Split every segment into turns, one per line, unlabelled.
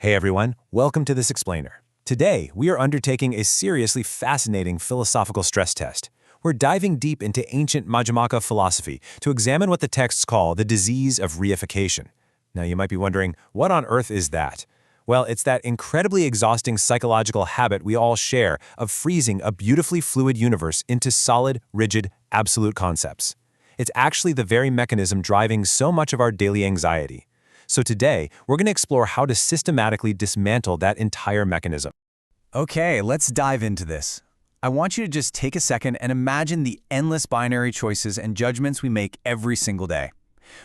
Hey everyone, welcome to this explainer. Today, we are undertaking a seriously fascinating philosophical stress test. We're diving deep into ancient Madhyamaka philosophy to examine what the texts call the disease of reification. Now you might be wondering, what on earth is that? Well, it's that incredibly exhausting psychological habit we all share of freezing a beautifully fluid universe into solid, rigid, absolute concepts. It's actually the very mechanism driving so much of our daily anxiety. So today, we're going to explore how to systematically dismantle that entire mechanism.
Okay, let's dive into this. I want you to just take a second and imagine the endless binary choices and judgments we make every single day.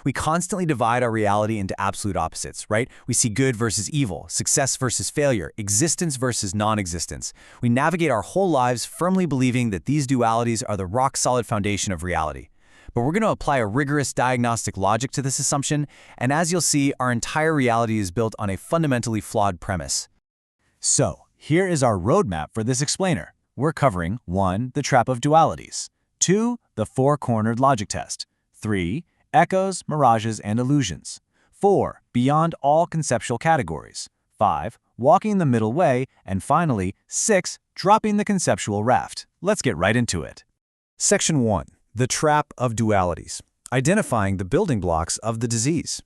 We constantly divide our reality into absolute opposites, right? We see good versus evil, success versus failure, existence versus non-existence. We navigate our whole lives firmly believing that these dualities are the rock-solid foundation of reality. But we're going to apply a rigorous diagnostic logic to this assumption, and as you'll see, our entire reality is built on a fundamentally flawed premise. So, here is our roadmap for this explainer. We're covering 1. The trap of dualities, 2. The four-cornered logic test, 3. Echoes, mirages, and illusions, 4. Beyond all conceptual categories, 5. Walking the middle way, and finally, 6. Dropping the conceptual raft. Let's get right into it. Section 1. The trap of dualities, identifying the building blocks of the disease.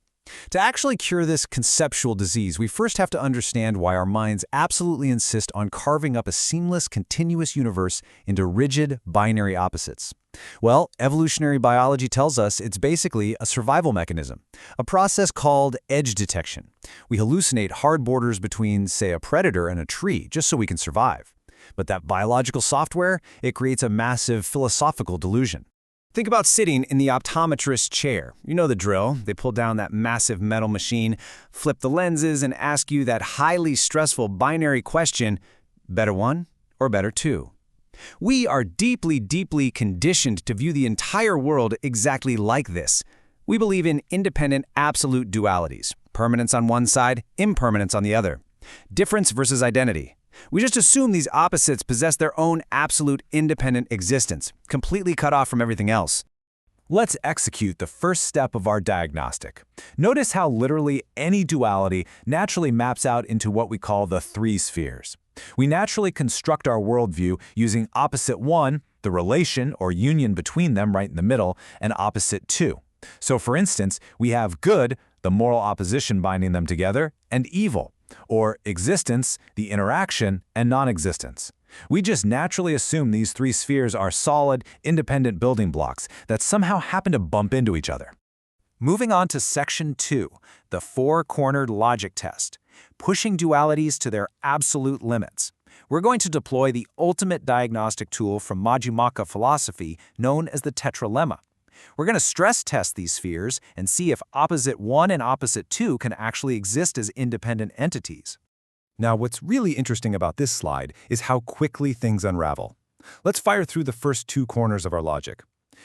To actually cure this conceptual disease, we first have to understand why our minds absolutely insist on carving up a seamless, continuous universe into rigid, binary opposites. Well, evolutionary biology tells us it's basically a survival mechanism, a process called edge detection. We hallucinate hard borders between, say, a predator and a tree just so we can survive. But that biological software, it creates a massive philosophical delusion. Think about sitting in the optometrist's chair. You know the drill. They pull down that massive metal machine, flip the lenses, and ask you that highly stressful binary question, better one or better two? We are deeply, deeply conditioned to view the entire world exactly like this. We believe in independent absolute dualities, permanence on one side, impermanence on the other, difference versus identity. We just assume these opposites possess their own absolute independent existence, completely cut off from everything else.
Let's execute the first step of our diagnostic. Notice how literally any duality naturally maps out into what we call the three spheres. We naturally construct our worldview using opposite 1, the relation or union between them right in the middle, and opposite 2. So for instance, we have good, the moral opposition binding them together, and evil, or existence, the interaction, and non-existence. We just naturally assume these three spheres are solid, independent building blocks that somehow happen to bump into each other. Moving on to Section 2, the four-cornered logic test, pushing dualities to their absolute limits. We're going to deploy the ultimate diagnostic tool from Madhyamaka philosophy known as the Tetralemma. We're going to stress test these spheres and see if opposite 1 and opposite 2 can actually exist as independent entities. Now, what's really interesting about this slide is how quickly things unravel. Let's fire through the first two corners of our logic.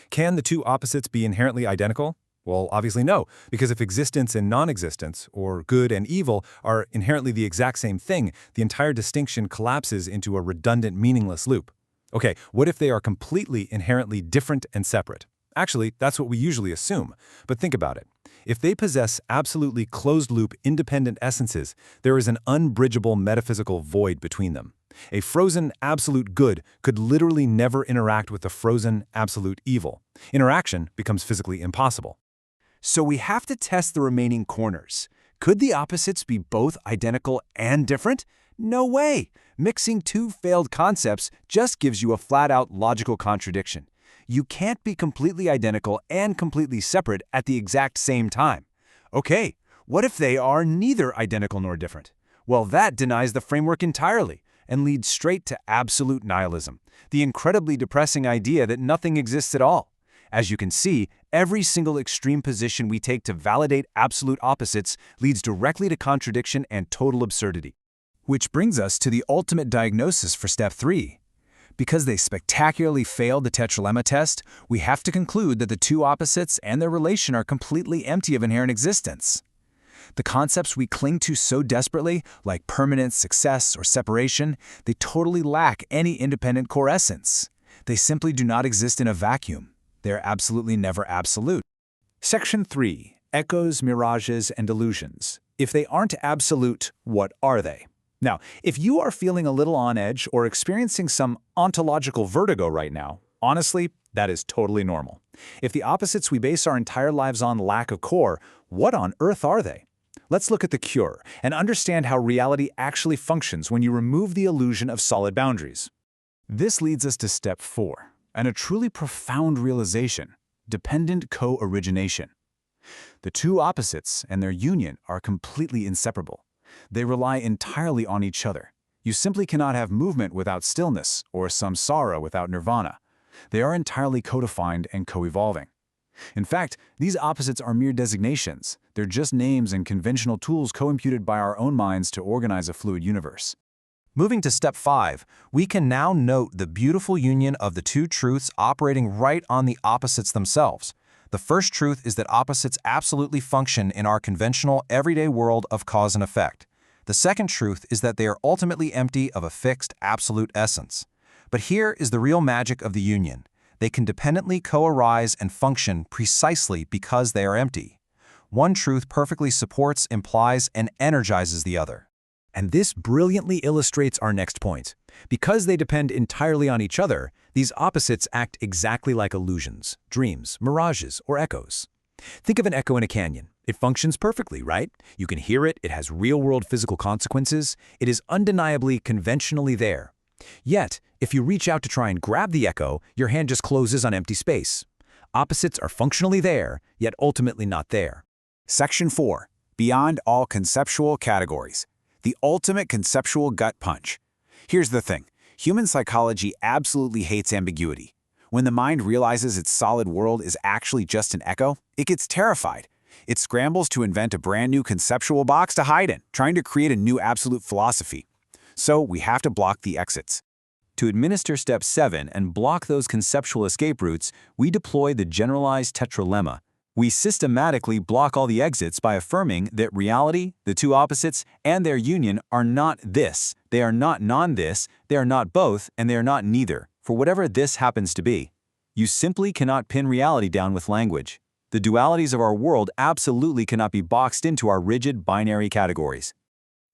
Can the two opposites be inherently identical? Well, obviously no, because if existence and non-existence, or good and evil, are inherently the exact same thing, the entire distinction collapses into a redundant, meaningless loop. Okay, what if they are completely inherently different and separate? Actually, that's what we usually assume. But think about it. If they possess absolutely closed-loop independent essences, there is an unbridgeable metaphysical void between them. A frozen absolute good could literally never interact with a frozen absolute evil. Interaction becomes physically impossible. So we have to test the remaining corners. Could the opposites be both identical and different? No way! Mixing two failed concepts just gives you a flat-out logical contradiction. You can't be completely identical and completely separate at the exact same time. Okay, what if they are neither identical nor different? Well, that denies the framework entirely and leads straight to absolute nihilism, the incredibly depressing idea that nothing exists at all. As you can see, every single extreme position we take to validate absolute opposites leads directly to contradiction and total absurdity. Which brings us to the ultimate diagnosis for step 3. Because they spectacularly failed the Tetralemma test, we have to conclude that the two opposites and their relation are completely empty of inherent existence. The concepts we cling to so desperately, like permanence, success, or separation, they totally lack any independent core essence. They simply do not exist in a vacuum. They are absolutely never absolute. Section 3. Echoes, mirages, and illusions. If they aren't absolute, what are they? Now, if you are feeling a little on edge or experiencing some ontological vertigo right now, honestly, that is totally normal. If the opposites we base our entire lives on lack a core, what on earth are they? Let's look at the cure and understand how reality actually functions when you remove the illusion of solid boundaries. This leads us to step 4, and a truly profound realization: dependent co-origination. The two opposites and their union are completely inseparable. They rely entirely on each other. You simply cannot have movement without stillness or samsara without nirvana. They are entirely co-defined and co-evolving. In fact, these opposites are mere designations. They're just names and conventional tools co-imputed by our own minds to organize a fluid universe.
Moving to step 5, we can now note the beautiful union of the two truths operating right on the opposites themselves. The first truth is that opposites absolutely function in our conventional, everyday world of cause and effect. The second truth is that they are ultimately empty of a fixed, absolute essence. But here is the real magic of the union. They can dependently co-arise and function precisely because they are empty. One truth perfectly supports, implies, and energizes the other.
And this brilliantly illustrates our next point. Because they depend entirely on each other, these opposites act exactly like illusions, dreams, mirages, or echoes. Think of an echo in a canyon. It functions perfectly, right? You can hear it, it has real-world physical consequences, it is undeniably conventionally there. Yet, if you reach out to try and grab the echo, your hand just closes on empty space. Opposites are functionally there, yet ultimately not there. Section 4. Beyond all conceptual categories. The ultimate conceptual gut punch. Here's the thing. Human psychology absolutely hates ambiguity. When the mind realizes its solid world is actually just an echo, it gets terrified. It scrambles to invent a brand new conceptual box to hide in, trying to create a new absolute philosophy. So we have to block the exits. To administer step 7 and block those conceptual escape routes, we deploy the Generalized Tetralemma. We systematically block all the exits by affirming that reality, the two opposites, and their union are not this, they are not non-this, they are not both, and they are not neither, for whatever this happens to be. You simply cannot pin reality down with language. The dualities of our world absolutely cannot be boxed into our rigid binary categories.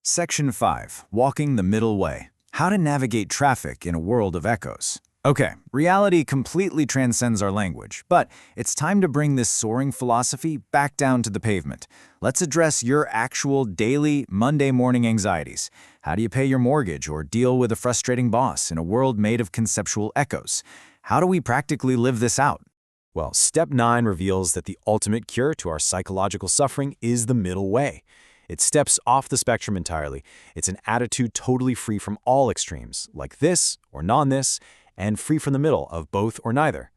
Section 5. Walking the middle way. How to navigate traffic in a world of echoes. Okay, reality completely transcends our language, but it's time to bring this soaring philosophy back down to the pavement. Let's address your actual daily, Monday morning anxieties. How do you pay your mortgage or deal with a frustrating boss in a world made of conceptual echoes? How do we practically live this out? Well, step 9 reveals that the ultimate cure to our psychological suffering is the middle way. It steps off the spectrum entirely. It's an attitude totally free from all extremes, like this or non-this, and free from the middle of both or neither.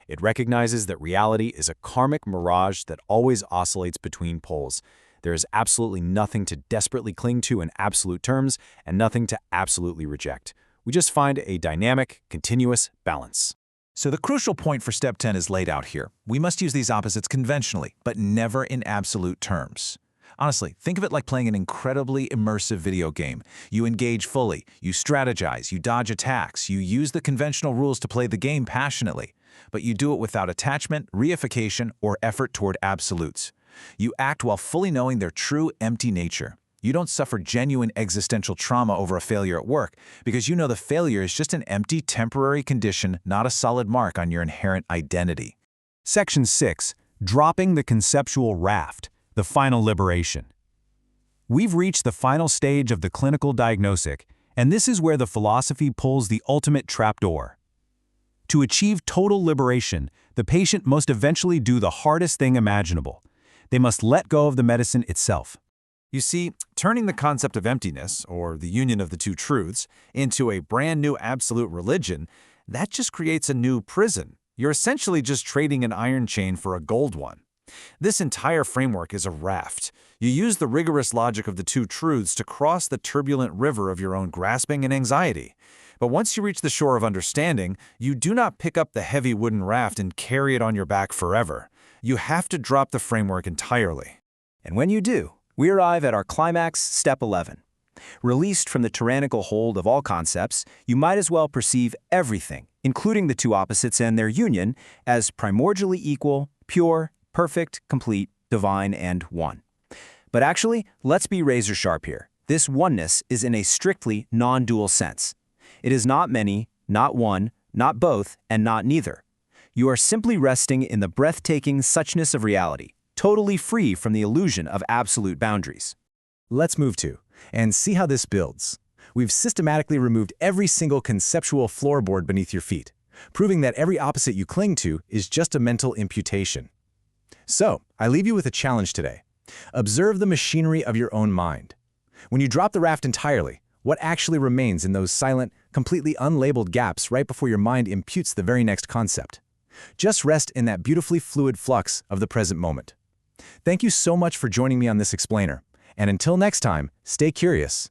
It recognizes that reality is a karmic mirage that always oscillates between poles. There is absolutely nothing to desperately cling to in absolute terms and nothing to absolutely reject. We just find a dynamic, continuous balance. So the crucial point for step 10 is laid out here. We must use these opposites conventionally, but never in absolute terms. Honestly, think of it like playing an incredibly immersive video game. You engage fully, you strategize, you dodge attacks, you use the conventional rules to play the game passionately, but you do it without attachment, reification, or effort toward absolutes. You act while fully knowing their true empty nature. You don't suffer genuine existential trauma over a failure at work because you know the failure is just an empty temporary condition, not a solid mark on your inherent identity. Section 6. Dropping the conceptual raft. The final liberation. We've reached the final stage of the clinical diagnostic, and this is where the philosophy pulls the ultimate trapdoor. To achieve total liberation, the patient must eventually do the hardest thing imaginable. They must let go of the medicine itself. You see, turning the concept of emptiness, or the union of the two truths, into a brand new absolute religion, that just creates a new prison. You're essentially just trading an iron chain for a gold one. This entire framework is a raft. You use the rigorous logic of the two truths to cross the turbulent river of your own grasping and anxiety. But once you reach the shore of understanding, you do not pick up the heavy wooden raft and carry it on your back forever. You have to drop the framework entirely. And when you do, we arrive at our climax, step 11. Released from the tyrannical hold of all concepts, you might as well perceive everything, including the two opposites and their union, as primordially equal, pure, perfect, complete, divine, and one.
But actually, let's be razor sharp here. This oneness is in a strictly non-dual sense. It is not many, not one, not both, and not neither. You are simply resting in the breathtaking suchness of reality, totally free from the illusion of absolute boundaries.
Let's move to and see how this builds. We've systematically removed every single conceptual floorboard beneath your feet, proving that every opposite you cling to is just a mental imputation. So, I leave you with a challenge today. Observe the machinery of your own mind. When you drop the raft entirely, what actually remains in those silent, completely unlabeled gaps right before your mind imputes the very next concept? Just rest in that beautifully fluid flux of the present moment. Thank you so much for joining me on this explainer, and until next time, stay curious.